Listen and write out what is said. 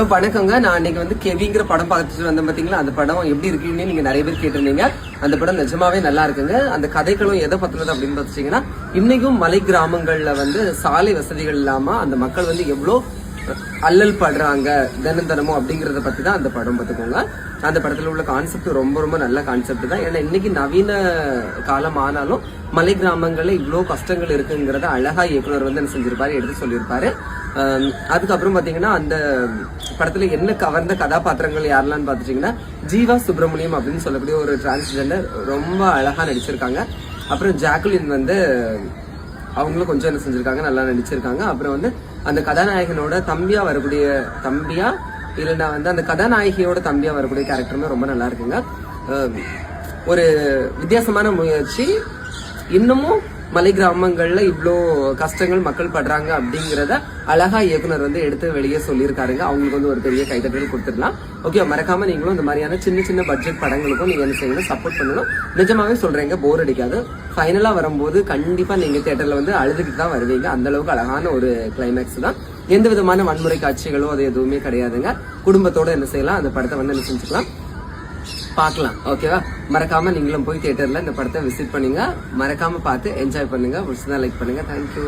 Hello வணக்கங்க. நான் இன்னைக்கு வந்து கெவிங்கிற படம் பார்த்துட்டு வந்தேன். பாத்தீங்களா, அந்த படம் எப்படி இருக்குன்னு நீங்க நிறைய பேர் கேட்டிருந்தீங்க. அந்த படம் நிஜமாவே நல்லா இருக்குங்க. அந்த கதைகளும் எதை பத்தினது அப்படின்னு பாத்தீங்கன்னா, இன்னைக்கும் மலை கிராமங்கள்ல வந்து சாலை வசதிகள் இல்லாம அந்த மக்கள் வந்து எவ்வளோ அல்லல் படுறாங்க தினமும் அப்படிங்கறத பத்தி தான் அந்த படம் பார்த்துக்கோங்க. அந்த படத்துல உள்ள கான்செப்ட் ரொம்ப ரொம்ப நல்ல கான்செப்ட் தான். ஏன்னா இன்னைக்கு நவீன காலம் ஆனாலும் மலை கிராமங்கள்ல இவ்வளோ கஷ்டங்கள் இருக்குங்கிறத அழகா இயக்குனர் வந்து என்ன செஞ்சிருப்பாரு, எடுத்து சொல்லியிருப்பாரு. அதுக்கப்புறம் பாத்தீங்கன்னா அந்த படத்துல என்ன கவர்ந்த கதாபாத்திரங்கள் யாரெல்லாம் பாத்துட்டீங்கன்னா, ஜீவா சுப்பிரமணியம் அப்படின்னு சொல்லக்கூடிய ஒரு டிரான்ஸ்ஜெண்டர் ரொம்ப அழகா நடிச்சிருக்காங்க. அப்புறம் ஜாக்குலின் வந்து அவங்களும் கொஞ்சம் என்ன செஞ்சிருக்காங்க, நல்லா நடிச்சிருக்காங்க. அப்புறம் வந்து அந்த கதாநாயகனோட தம்பியா இல்லைன்னா வந்து அந்த கதாநாயகியோட தம்பியா வரக்கூடிய கேரக்டருமே ரொம்ப நல்லா இருக்குங்க. ஒரு வித்தியாசமான முயற்சி. இன்னமும் மலை கிராமங்கள்ல இவ்வளோ கஷ்டங்கள் மக்கள் படுறாங்க அப்படிங்கிறத அழகா இயக்குனர் வந்து எடுத்து வெளியே சொல்லியிருக்காருங்க. அவங்களுக்கு வந்து ஒரு பெரிய கைதட்டல் கொடுத்துடலாம். ஓகே, மறக்காம நீங்களும் இந்த மாதிரியான சின்ன சின்ன பட்ஜெட் படங்களுக்கும் நீங்க என்ன செய்யணும், சப்போர்ட் பண்ணணும். நிஜமாவே சொல்றேங்க, போர் அடிக்காது. ஃபைனலா வரும்போது கண்டிப்பா நீங்க தியேட்டர்ல வந்து அழுதுகிட்டு தான் வருவீங்க. அந்த அளவுக்கு அழகான ஒரு கிளைமேக்ஸ் தான். எந்த விதமான வன்முறை காட்சிகளோ அது எதுவுமே கிடையாதுங்க. குடும்பத்தோட என்ன செய்யலாம், அந்த படத்தை வந்து என்ன செஞ்சுக்கலாம், பார்க்கலாம். ஓகேவா? மறக்காம நீங்களும் போய் தியேட்டர்ல இந்த படத்தை விசிட் பண்ணுங்க. மறக்காம பார்த்து என்ஜாய் பண்ணுங்க. லைக் பண்ணுங்க. தேங்க்யூ.